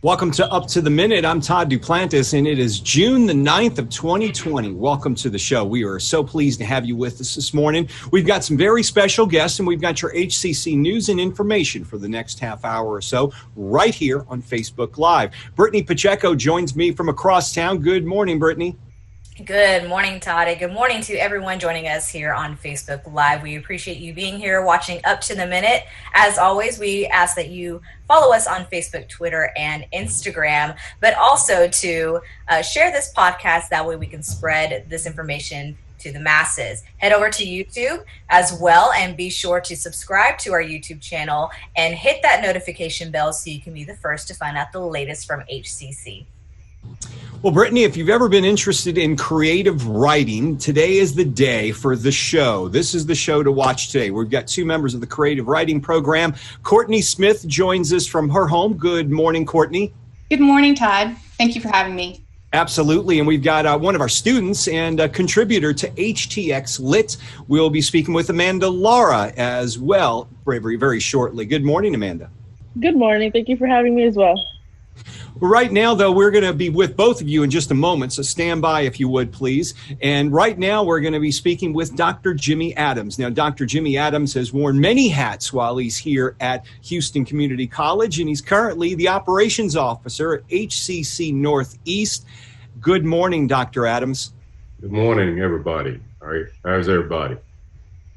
Welcome to Up to the Minute. I'm Todd Duplantis, and it is June the 9th of 2020. Welcome to the show. We are so pleased to have you with us this morning. We've got some very special guests, and we've got your HCC news and information for the next half hour or so right here on Facebook Live. Brittany Pacheco joins me from across town. Good morning, Brittany. Good morning, Todd. Good morning to everyone joining us here on Facebook Live. We appreciate you being here watching Up to the Minute. As always, we ask that you follow us on Facebook, Twitter, and Instagram, but also to share this podcast. That way we can spread this information to the masses. Head over to YouTube as well and be sure to subscribe to our YouTube channel and hit that notification bell so you can be the first to find out the latest from HCC. Well, Brittany, if you've ever been interested in creative writing, today is the day for the show. This is the show to watch today. We've got two members of the creative writing program. Courtney Smith joins us from her home. Good morning, Courtney. Good morning, Todd. Thank you for having me. Absolutely. And we've got one of our students and a contributor to HTX LIT. We'll be speaking with Amanda Lara as well very shortly. Good morning, Amanda. Good morning. Thank you for having me as well. Right now, though, we're going to be with both of you in just a moment, so stand by if you would, please. And right now, we're going to be speaking with Dr. Jimmy Adams. Now, Dr. Jimmy Adams has worn many hats while he's here at Houston Community College, and he's currently the operations officer at HCC Northeast. Good morning, Dr. Adams. Good morning, everybody. All right, how's everybody?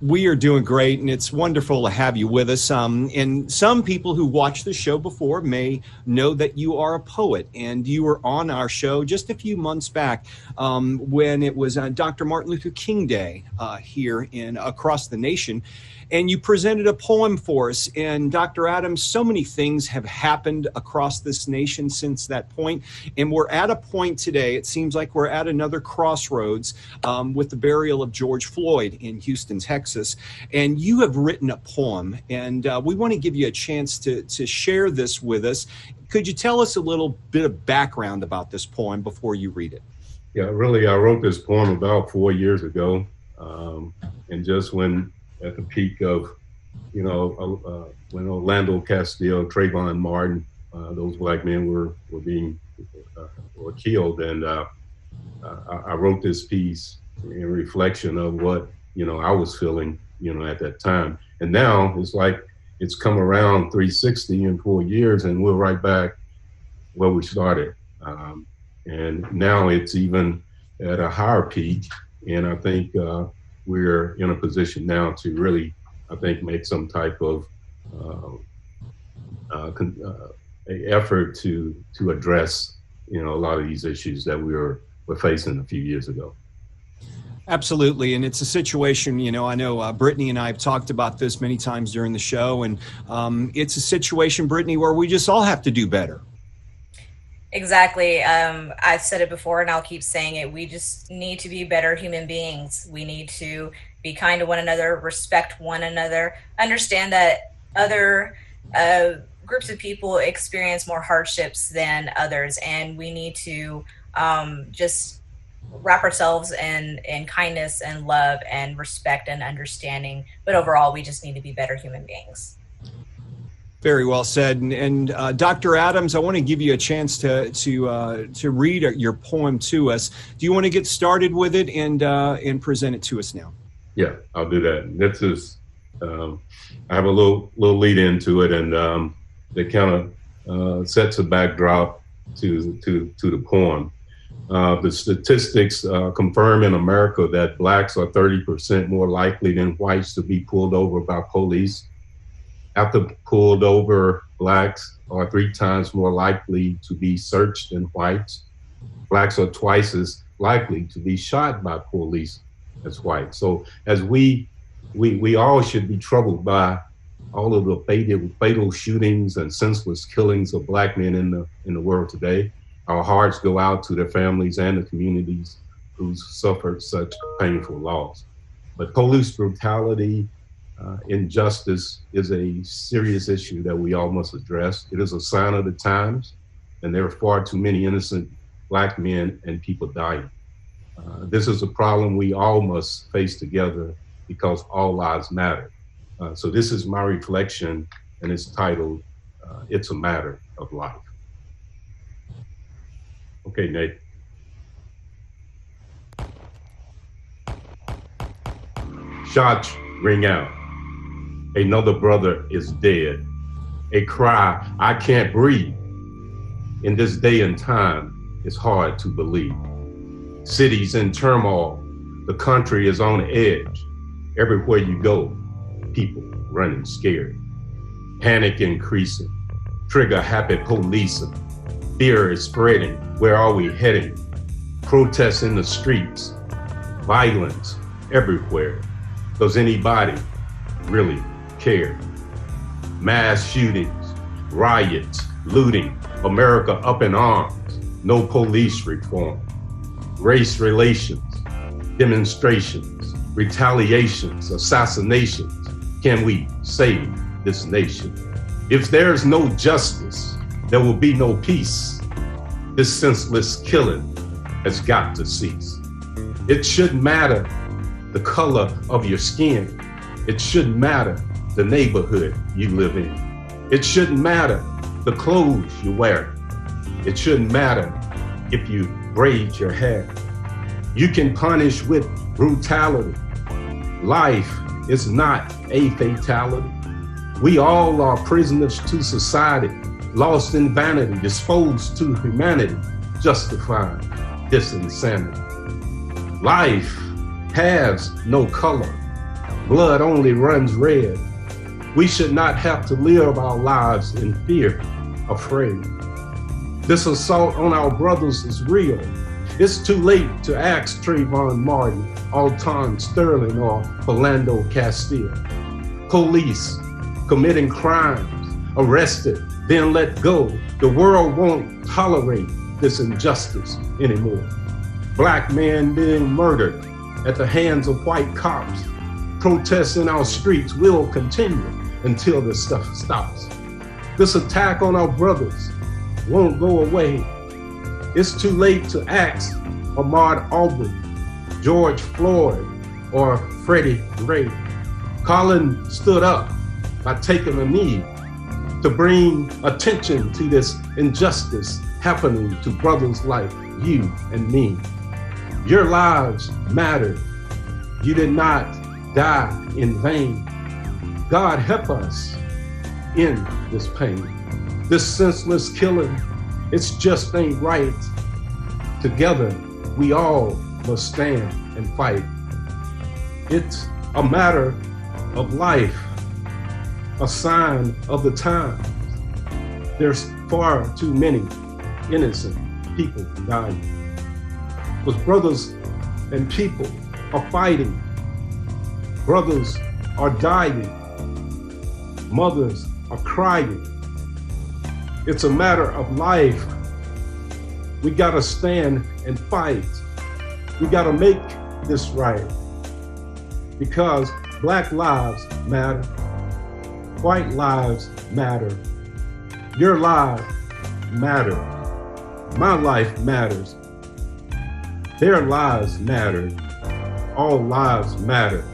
We are doing great, and it's wonderful to have you with us. And some people who watched the show before may know that you are a poet, and you were on our show just a few months back when it was Dr. Martin Luther King Day here across the nation. And you presented a poem for us. And Dr. Adams, so many things have happened across this nation since that point. And we're at a point today, it seems like we're at another crossroads with the burial of George Floyd in Houston, Texas. And you have written a poem, and we want to give you a chance to share this with us. Could you tell us a little bit of background about this poem before you read it? Yeah, really, I wrote this poem about 4 years ago. And just when at the peak of, when Orlando Castillo, Trayvon Martin, those black men were killed. And I wrote this piece in reflection of what, I was feeling, at that time. And now it's like it's come around 360 in 4 years, and we're right back where we started. And now it's even at a higher peak. And I think we're in a position now to really, I think, make some type of effort to address, a lot of these issues that we're facing a few years ago. Absolutely. And it's a situation, I know Brittany and I have talked about this many times during the show, and it's a situation, Brittany, where we just all have to do better. Exactly. I've said it before and I'll keep saying it. We just need to be better human beings. We need to be kind to one another, respect one another, understand that other groups of people experience more hardships than others. And we need to just wrap ourselves in kindness and love and respect and understanding. But overall, we just need to be better human beings. Very well said. And Dr. Adams, I want to give you a chance to read your poem to us. Do you want to get started with it and present it to us now? Yeah, I'll do that. This is I have a little lead into it, and it kind of sets a backdrop to the poem. The statistics confirm in America that blacks are 30% more likely than whites to be pulled over by police. After pulled over, blacks are 3 times more likely to be searched than whites. Blacks are twice as likely to be shot by police as whites. So as we all should be troubled by all of the fatal shootings and senseless killings of black men in the world today. Our hearts go out to their families and the communities who suffered such painful loss. But police brutality, injustice is a serious issue that we all must address. It is a sign of the times, and there are far too many innocent black men and people dying. This is a problem we all must face together because all lives matter. So this is my reflection, and it's titled, It's a Matter of Life. Okay, Nate. Shots ring out. Another brother is dead. A cry, I can't breathe. In this day and time, it's hard to believe. Cities in turmoil, the country is on edge. Everywhere you go, people running scared. Panic increasing, trigger happy policing. Fear is spreading, where are we heading? Protests in the streets, violence everywhere. Does anybody really care? Mass shootings, riots, looting, America up in arms, no police reform. Race relations, demonstrations, retaliations, assassinations. Can we save this nation? If there's no justice, there will be no peace. This senseless killing has got to cease. It shouldn't matter the color of your skin. It shouldn't matter the neighborhood you live in. It shouldn't matter the clothes you wear. It shouldn't matter if you braid your hair. You can punish with brutality. Life is not a fatality. We all are prisoners to society, lost in vanity, disposed to humanity, justifying this insanity. Life has no color. Blood only runs red. We should not have to live our lives in fear, afraid. This assault on our brothers is real. It's too late to ask Trayvon Martin, Alton Sterling, or Philando Castile. Police committing crimes, arrested, then let go. The world won't tolerate this injustice anymore. Black men being murdered at the hands of white cops. Protests in our streets will continue until this stuff stops. This attack on our brothers won't go away. It's too late to ask Ahmaud Arbery, George Floyd, or Freddie Gray. Colin stood up by taking a knee to bring attention to this injustice happening to brothers like you and me. Your lives mattered. You did not die in vain. God help us in this pain. This senseless killing, it's just ain't right. Together, we all must stand and fight. It's a matter of life, a sign of the times. There's far too many innocent people dying. But brothers and people are fighting. Brothers are dying. Mothers are crying. It's a matter of life. We gotta stand and fight. We gotta make this right. Because Black lives matter. White lives matter. Your life matters. My life matters. Their lives matter. All lives matter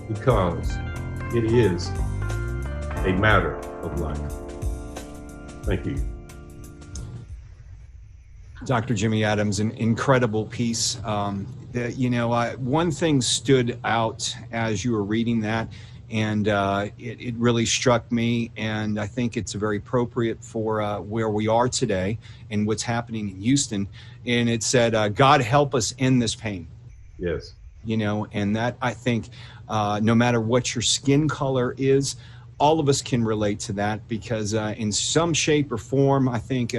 because it is a matter of life. Thank you. Dr. Jimmy Adams, an incredible piece. One thing stood out as you were reading that, and it really struck me, and I think it's very appropriate for where we are today and what's happening in Houston. And it said, God help us end this pain. Yes. And that, I think, no matter what your skin color is, all of us can relate to that, because in some shape or form, I think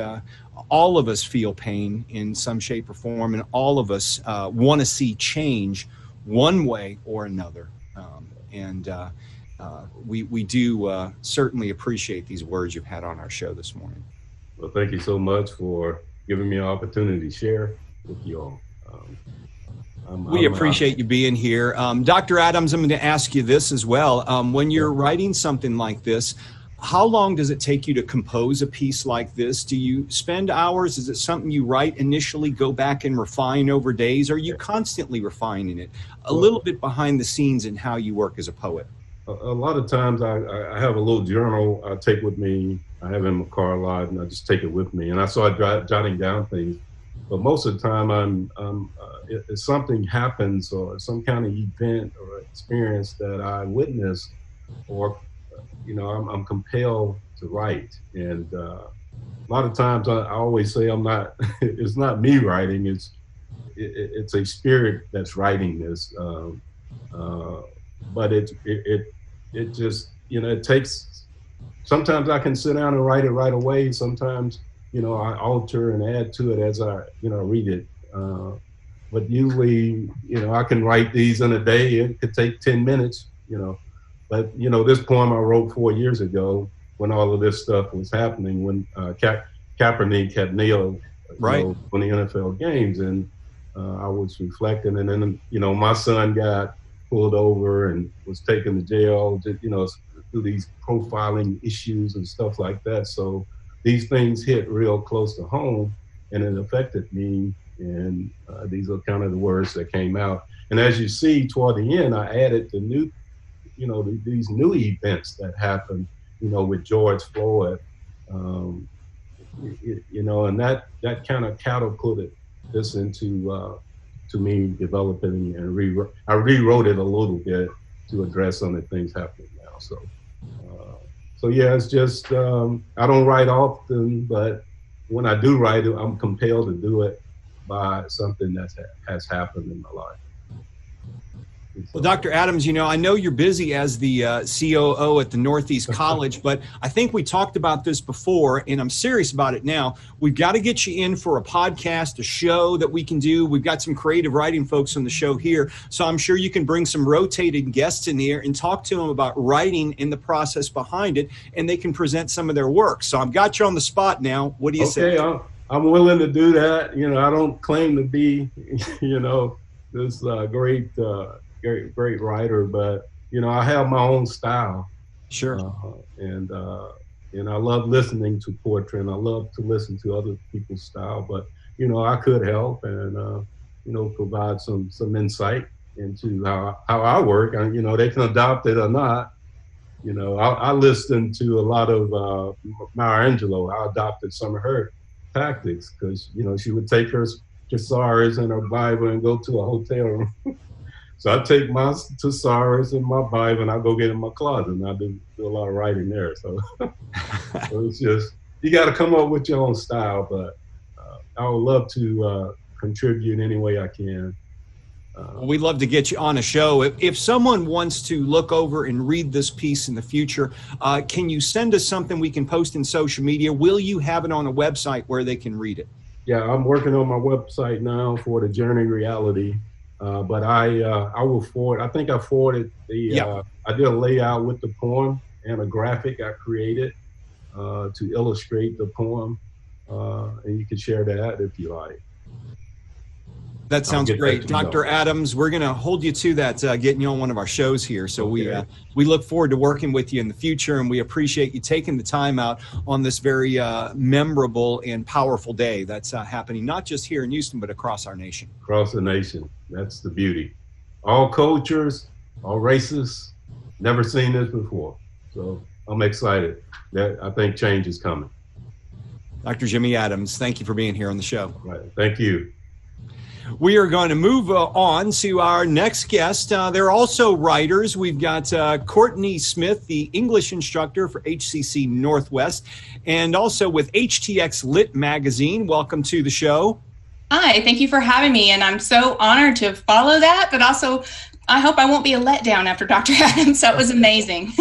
all of us feel pain in some shape or form, and all of us want to see change one way or another. We do certainly appreciate these words you've had on our show this morning. Well, thank you so much for giving me an opportunity to share with you all. We appreciate you being here. Dr. Adams, I'm going to ask you this as well. When you're writing something like this, how long does it take you to compose a piece like this? Do you spend hours? Is it something you write initially, go back and refine over days? Or are you constantly refining it? A little bit behind the scenes in how you work as a poet. A lot of times I have a little journal I take with me. I have it in my car a lot, and I just take it with me. And I start jotting down things. but most of the time if something happens or some kind of event or experience that I witnessed, or I'm compelled to write. And a lot of times I always say it's not me writing, it's a spirit that's writing this. But it just, it takes, sometimes I can sit down and write it right away. Sometimes, I alter and add to it as I, read it. But usually, I can write these in a day. It could take 10 minutes, But, this poem I wrote 4 years ago when all of this stuff was happening, when Kaepernick had nailed on the NFL games. And I was reflecting. And then, my son got pulled over and was taken to jail, through these profiling issues and stuff like that. So these things hit real close to home, and it affected me. And these are kind of the words that came out. And as you see toward the end, I added the new, these new events that happened, with George Floyd, and that kind of catapulted this into to me developing, and I rewrote it a little bit to address some of the things happening now. So yeah, it's just I don't write often, but when I do write it, I'm compelled to do it by something that has happened in my life. Well, Dr. Adams, I know you're busy as the COO at the Northeast College, but I think we talked about this before, and I'm serious about it now. We've got to get you in for a podcast, a show that we can do. We've got some creative writing folks on the show here, so I'm sure you can bring some rotating guests in here and talk to them about writing and the process behind it, and they can present some of their work. So I've got you on the spot now. What do you say? Okay, I'm willing to do that. I don't claim to be, this great writer, but I have my own style. Sure. And I love listening to poetry, and I love to listen to other people's style. But I could help and provide some insight into how I work. And they can adopt it or not. I listened to a lot of Maya Angelou. I adopted some of her tactics because she would take her thesaurus and her Bible and go to a hotel room. So I take my thesaurus and my Bible and I go get in my closet, and I do a lot of writing there. So, so it's just, you got to come up with your own style, but I would love to contribute any way I can. We'd love to get you on a show. If someone wants to look over and read this piece in the future, can you send us something we can post in social media? Will you have it on a website where they can read it? Yeah, I'm working on my website now for the Journey Reality. But I will forward. I think I forwarded I did a layout with the poem and a graphic I created to illustrate the poem, and you can share that if you like. That sounds great. Dr. Adams, we're going to hold you to that, getting you on one of our shows here. So we look forward to working with you in the future, and we appreciate you taking the time out on this very memorable and powerful day that's happening not just here in Houston, but across our nation. Across the nation. That's the beauty. All cultures, all races, never seen this before. So I'm excited that I think change is coming. Dr. Jimmy Adams, thank you for being here on the show. Right. Thank you. We are going to move on to our next guest. They're also writers. We've got Courtney Smith, the English instructor for HCC Northwest, and also with HTX LIT magazine. Welcome to the show. Hi, thank you for having me, and I'm so honored to follow that, but also I hope I won't be a letdown after Dr. Adams. That was amazing.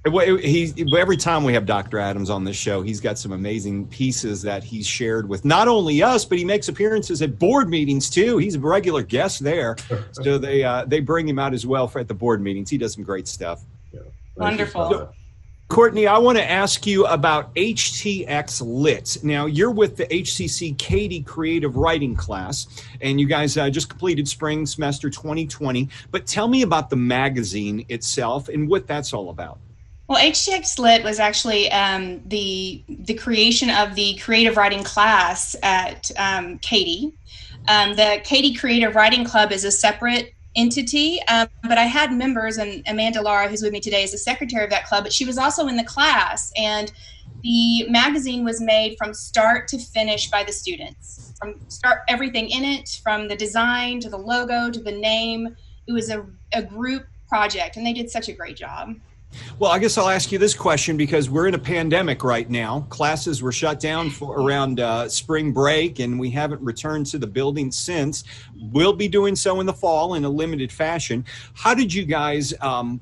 Every time we have Dr. Adams on this show, he's got some amazing pieces that he's shared with not only us, but he makes appearances at board meetings too. He's a regular guest there, so they bring him out as well at the board meetings. He does some great stuff. Yeah, wonderful. So, Courtney, I want to ask you about HTX Lits. Now, you're with the HCC Katy Creative Writing class, and you guys just completed spring semester 2020. But tell me about the magazine itself and what that's all about. Well, HTX LIT was actually the creation of the creative writing class at Katy. The Katy Creative Writing Club is a separate entity, but I had members, and Amanda Lara, who's with me today, is the secretary of that club, but she was also in the class, and the magazine was made from start to finish by the students, from start, everything in it, from the design to the logo to the name. It was a group project, and they did such a great job. Well, I guess I'll ask you this question because we're in a pandemic right now. Classes were shut down for around spring break, and we haven't returned to the building since. We'll be doing so in the fall in a limited fashion. How did you guys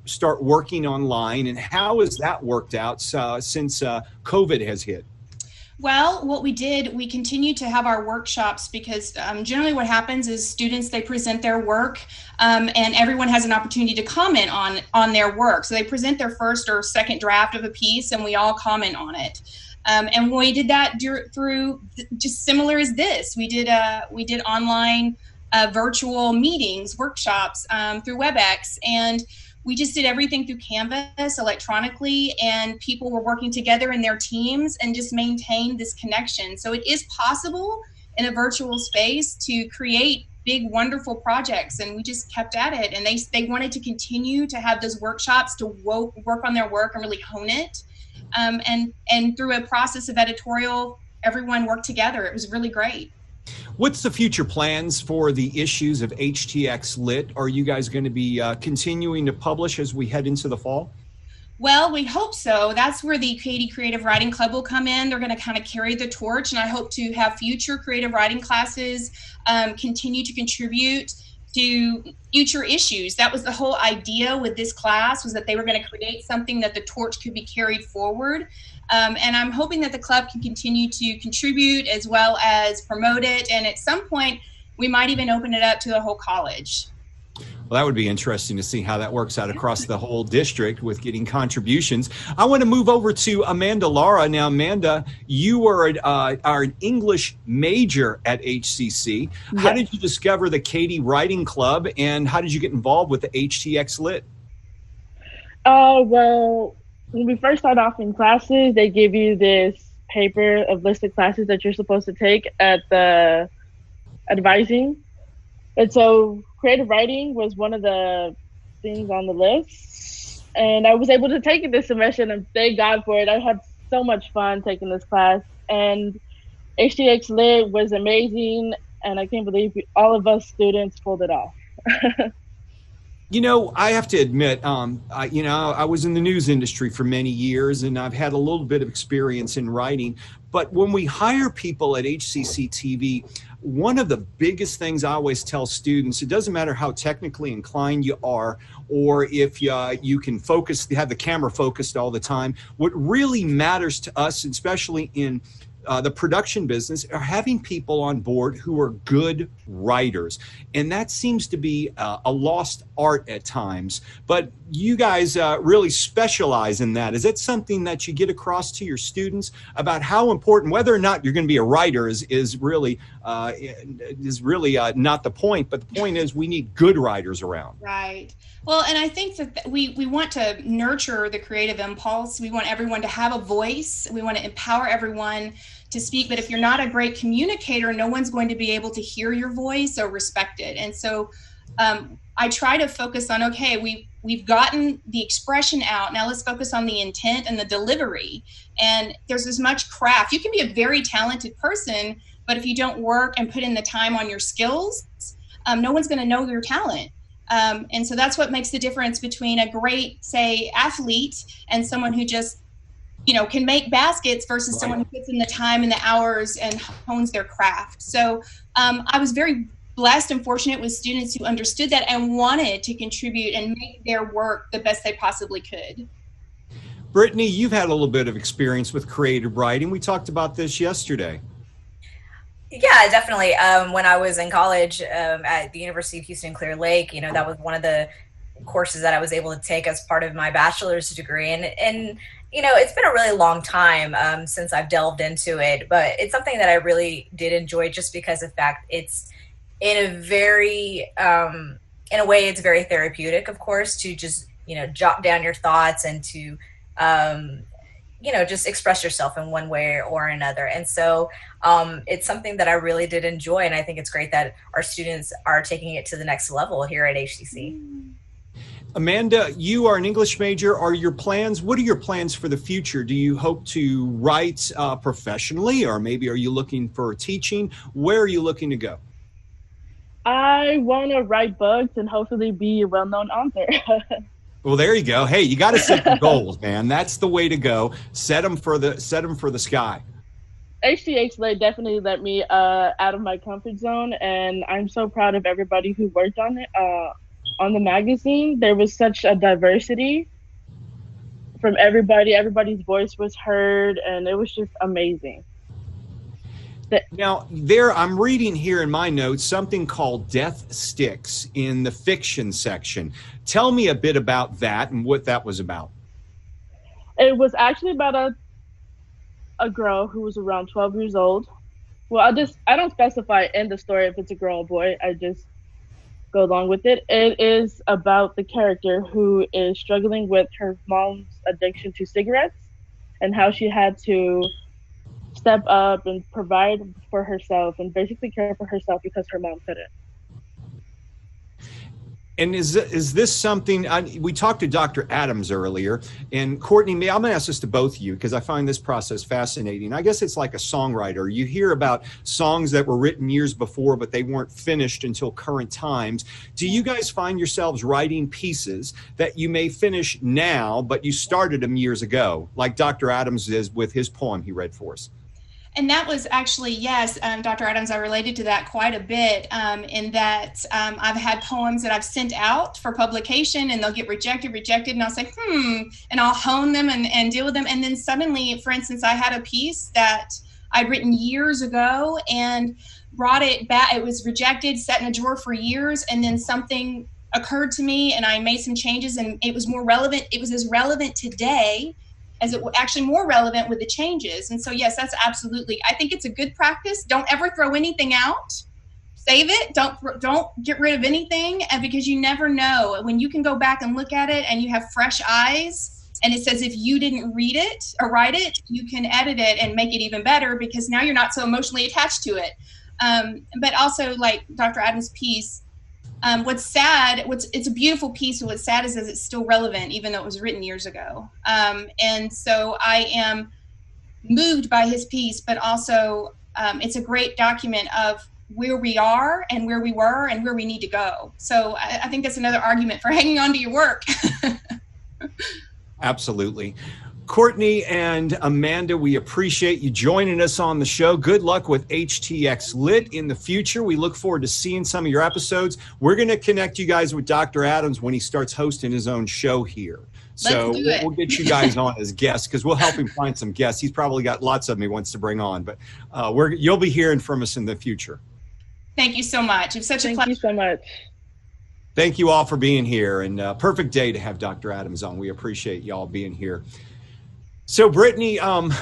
start working online, and how has that worked out since COVID has hit? Well, what we did, we continued to have our workshops because generally what happens is students, they present their work and everyone has an opportunity to comment on their work. So they present their first or second draft of a piece and we all comment on it. And we did that through just similar as this. We did online virtual meetings, workshops through WebEx, and we just did everything through Canvas electronically, and people were working together in their teams and just maintained this connection. So it is possible in a virtual space to create big, wonderful projects, and we just kept at it. And they wanted to continue to have those workshops to work on their work and really hone it. And through a process of editorial, everyone worked together. It was really great. What's the future plans for the issues of HTX Lit? Are you guys going to be continuing to publish as we head into the fall? Well, we hope so. That's where the Katy Creative Writing Club will come in. They're going to kind of carry the torch, and I hope to have future creative writing classes continue to contribute to future issues. That was the whole idea with this class, was that they were going to create something that the torch could be carried forward. And I'm hoping that the club can continue to contribute as well as promote it. And at some point, we might even open it up to the whole college. Well, that would be interesting to see how that works out across the whole district with getting contributions. I want to move over to Amanda Lara. Now, Amanda, you were an English major at HCC. Yes. How did you discover the Katy Writing Club, and how did you get involved with the HTX Lit? Well, when we first start off in classes, they give you this paper of list of classes that you're supposed to take at the advising. And so creative writing was one of the things on the list. And I was able to take it this semester, and thank God for it. I had so much fun taking this class. And HTX Lit was amazing, and I can't believe all of us students pulled it off. You know, I have to admit, I was in the news industry for many years, and I've had a little bit of experience in writing. But when we hire people at HCCTV, one of the biggest things I always tell students, it doesn't matter how technically inclined you are, or if you can have the camera focused all the time. What really matters to us, especially in the production business, are having people on board who are good writers. And that seems to be a lost art at times. But you guys really specialize in that. Is that something that you get across to your students about how important, whether or not you're going to be a writer is really not the point, but the point is we need good writers around. Right. Well, and I think that we want to nurture the creative impulse. We want everyone to have a voice. We want to empower everyone to speak. But if you're not a great communicator, no one's going to be able to hear your voice or respect it. And so I try to focus on, okay, we've gotten the expression out. Now let's focus on the intent and the delivery. And there's as much craft. You can be a very talented person, but if you don't work and put in the time on your skills, no one's going to know your talent. And so that's what makes the difference between a great, say, athlete and someone who just, can make baskets versus someone who puts in the time and the hours and hones their craft. So I was very blessed and fortunate with students who understood that and wanted to contribute and make their work the best they possibly could. Brittany, you've had a little bit of experience with creative writing. We talked about this yesterday. Yeah, definitely. When I was in college at the University of Houston Clear Lake, that was one of the courses that I was able to take as part of my bachelor's degree. And it's been a really long time since I've delved into it, but it's something that I really did enjoy just because of the fact it's in a very, in a way, it's very therapeutic, of course, to just, jot down your thoughts and to, just express yourself in one way or another. And so it's something that I really did enjoy. And I think it's great that our students are taking it to the next level here at HCC. Amanda, you are an English major. What are your plans for the future? Do you hope to write professionally, or maybe are you looking for teaching? Where are you looking to go? I want to write books and hopefully be a well-known author. Well, there you go. Hey, you got to set the goals, man. That's the way to go. Set them for the sky. HTX LIT definitely let me out of my comfort zone, and I'm so proud of everybody who worked on it. On the magazine, there was such a diversity from everybody. Everybody's voice was heard, and it was just amazing. Now, I'm reading here in my notes something called Death Sticks in the fiction section. Tell me a bit about that and what that was about. It was actually about a girl who was around 12 years old. Well, I don't specify in the story if it's a girl or boy. I just go along with it. It is about the character who is struggling with her mom's addiction to cigarettes and how she had to step up and provide for herself and basically care for herself because her mom couldn't. And is this something, we talked to Dr. Adams earlier, and Courtney, I'm going to ask this to both of you because I find this process fascinating. I guess it's like a songwriter. You hear about songs that were written years before, but they weren't finished until current times. Do you guys find yourselves writing pieces that you may finish now, but you started them years ago, like Dr. Adams is with his poem he read for us? And that was actually, yes, Dr. Adams, I related to that quite a bit in that I've had poems that I've sent out for publication and they'll get rejected, and I'll say, and I'll hone them and deal with them. And then suddenly, for instance, I had a piece that I'd written years ago and brought it back. It was rejected, sat in a drawer for years, and then something occurred to me and I made some changes and it was more relevant. It was as relevant today as it was actually more relevant with the changes. And so, yes, that's absolutely, I think it's a good practice. Don't ever throw anything out. Save it. Don't get rid of anything. And because you never know when you can go back and look at it and you have fresh eyes and it says, if you didn't read it or write it, you can edit it and make it even better because now you're not so emotionally attached to it. But also like Dr. Adams' piece, what's sad, it's a beautiful piece, but what's sad is that it's still relevant, even though it was written years ago. And so I am moved by his piece, but also it's a great document of where we are and where we were and where we need to go. So I think that's another argument for hanging on to your work. Absolutely. Courtney and Amanda, we appreciate you joining us on the show. Good luck with HTX LIT in the future. We look forward to seeing some of your episodes. We're going to connect you guys with Dr. Adams when he starts hosting his own show here. So we'll get you guys on as guests because we'll help him find some guests. He's probably got lots of them he wants to bring on, but you'll be hearing from us in the future. Thank you so much. It's such a pleasure. Thank you so much. Thank you all for being here, and perfect day to have Dr. Adams on. We appreciate y'all being here. So, Brittany,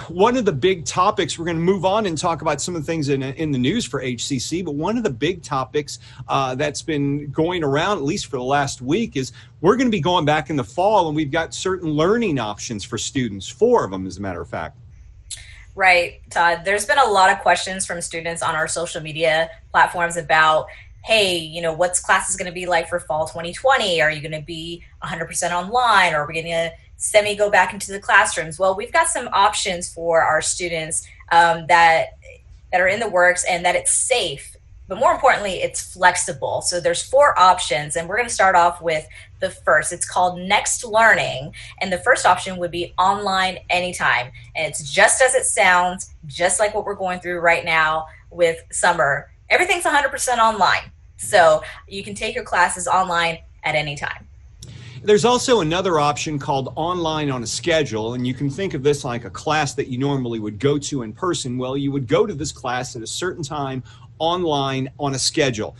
one of the big topics, we're going to move on and talk about some of the things in the news for HCC, but one of the big topics that's been going around, at least for the last week, is we're going to be going back in the fall, and we've got certain learning options for students, 4 of them, as a matter of fact. Right, Todd. There's been a lot of questions from students on our social media platforms about, hey, what's classes going to be like for fall 2020? Are you going to be 100% online? Or are we going to go back into the classrooms? Well, we've got some options for our students that are in the works and that it's safe, but more importantly, it's flexible. So there's 4 options, and we're going to start off with the first. It's called Next Learning, and the first option would be online anytime. And it's just as it sounds, just like what we're going through right now with summer. Everything's 100% online, so you can take your classes online at any time. There's also another option called online on a schedule, and you can think of this like a class that you normally would go to in person. Well, you would go to this class at a certain time online on a schedule.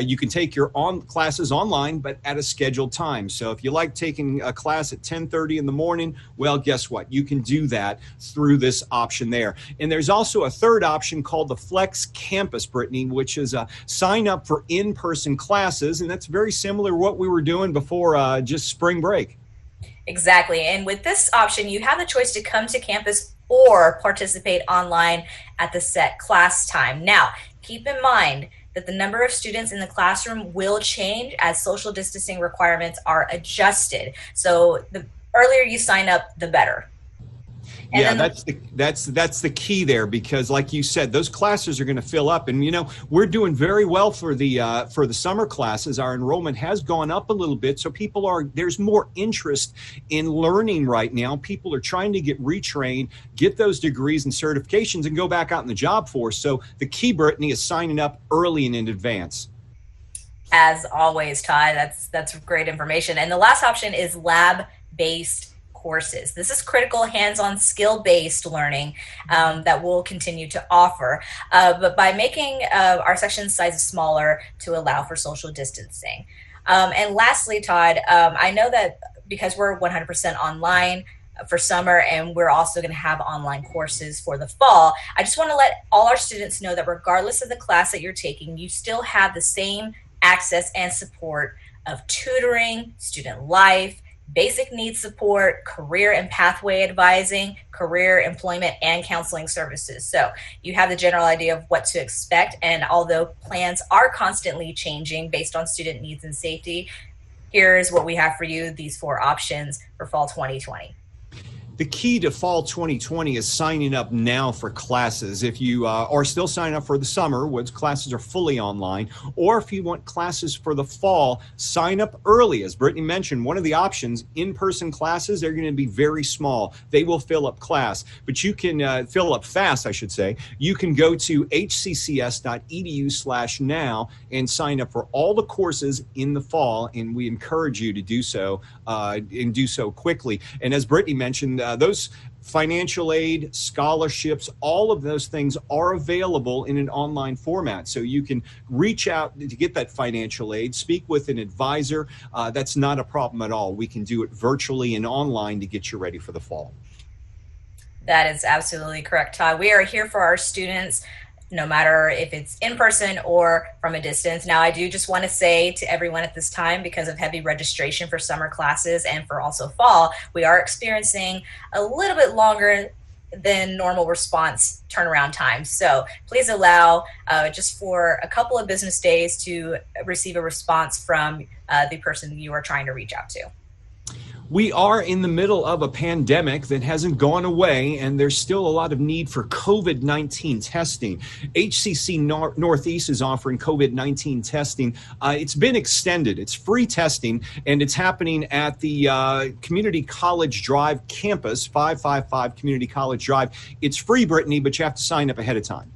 You can take your classes online, but at a scheduled time. So if you like taking a class at 10:30 in the morning, well, guess what? You can do that through this option there. And there's also a third option called the Flex Campus, Brittany, which is a sign up for in-person classes. And that's very similar to what we were doing before just spring break. Exactly. And with this option, you have the choice to come to campus or participate online at the set class time. Now, keep in mind that the number of students in the classroom will change as social distancing requirements are adjusted. So the earlier you sign up, the better. And yeah, that's the key there, because like you said, those classes are going to fill up, and we're doing very well for the summer classes. Our enrollment has gone up a little bit, so there's more interest in learning right now. People are trying to get retrained, get those degrees and certifications, and go back out in the job force. So the key, Brittany, is signing up early and in advance. As always, Todd, that's great information. And the last option is lab-based courses. This is critical hands-on skill-based learning that we'll continue to offer, but by making our section sizes smaller to allow for social distancing. And lastly, Todd, I know that because we're 100% online for summer, and we're also going to have online courses for the fall, I just want to let all our students know that regardless of the class that you're taking, you still have the same access and support of tutoring, student life, basic needs support, career and pathway advising, career, employment, and counseling services. So you have the general idea of what to expect. And although plans are constantly changing based on student needs and safety, here's what we have for you, these 4 options for fall 2020. The key to fall 2020 is signing up now for classes. If you are still signing up for the summer, which classes are fully online, or if you want classes for the fall, sign up early. As Brittany mentioned, one of the options, in-person classes, they're going to be very small. They will fill up class, but you can fill up fast, I should say. You can go to hccs.edu/now and sign up for all the courses in the fall, and we encourage you to do so and do so quickly. And as Brittany mentioned, those financial aid, scholarships, all of those things are available in an online format. So you can reach out to get that financial aid, speak with an advisor. That's not a problem at all. We can do it virtually and online to get you ready for the fall. That is absolutely correct, Todd. We are here for our students, no matter if it's in person or from a distance. Now, I do just want to say to everyone at this time, because of heavy registration for summer classes and for also fall, we are experiencing a little bit longer than normal response turnaround time. So please allow just for a couple of business days to receive a response from the person you are trying to reach out to. We are in the middle of a pandemic that hasn't gone away, and there's still a lot of need for COVID-19 testing. HCC Northeast is offering COVID-19 testing. It's been extended. It's free testing, and it's happening at the Community College Drive campus, 555 Community College Drive. It's free, Brittany, but you have to sign up ahead of time.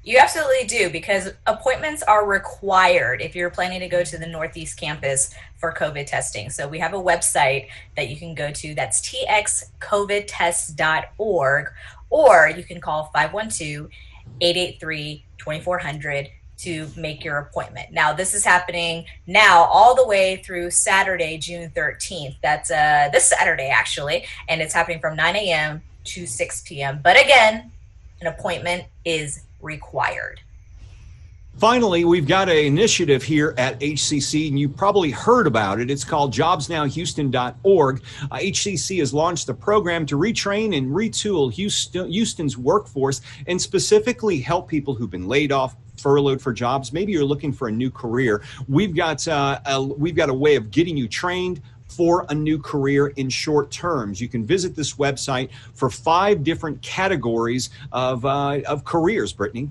You absolutely do, because appointments are required if you're planning to go to the Northeast campus for COVID testing. So we have a website that you can go to, that's txcovidtest.org, or you can call 512-883-2400 to make your appointment. Now, this is happening now all the way through Saturday, June 13th. That's this Saturday, actually, and it's happening from 9 a.m. to 6 p.m. But again, an appointment is required. Finally, we've got an initiative here at HCC, and you probably heard about it. It's called jobsnowhouston.org. HCC has launched a program to retrain and retool Houston's workforce and specifically help people who've been laid off, furloughed for jobs. Maybe you're looking for a new career. We've got a way of getting you trained for a new career in short terms. You can visit this website for 5 different categories of careers, Brittany.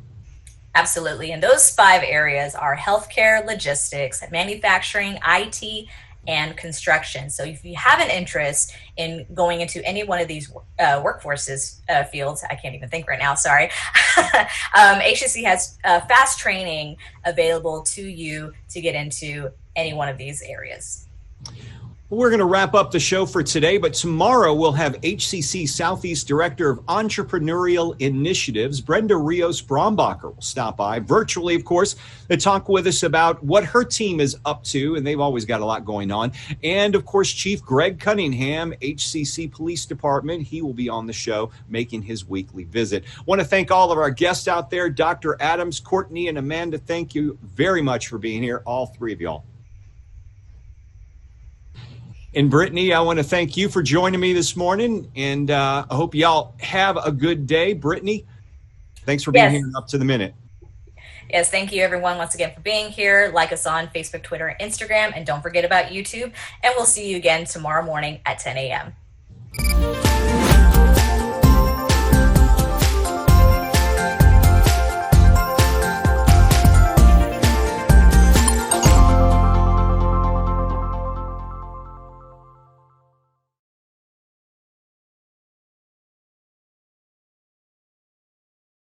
Absolutely. And those 5 areas are healthcare, logistics, manufacturing, IT, and construction. So if you have an interest in going into any one of these workforces fields, I can't even think right now, sorry. HCC has fast training available to you to get into any one of these areas. We're going to wrap up the show for today, but tomorrow we'll have HCC Southeast Director of Entrepreneurial Initiatives, Brenda Rios-Brombacher, will stop by virtually, of course, to talk with us about what her team is up to, and they've always got a lot going on. And, of course, Chief Greg Cunningham, HCC Police Department, he will be on the show making his weekly visit. I want to thank all of our guests out there, Dr. Adams, Courtney, and Amanda. Thank you very much for being here, all 3 of y'all. And Brittany, I want to thank you for joining me this morning, and I hope y'all have a good day. Brittany, thanks for being here Up to the Minute. Yes, thank you everyone once again for being here. Like us on Facebook, Twitter, and Instagram, and don't forget about YouTube. And we'll see you again tomorrow morning at 10 a.m.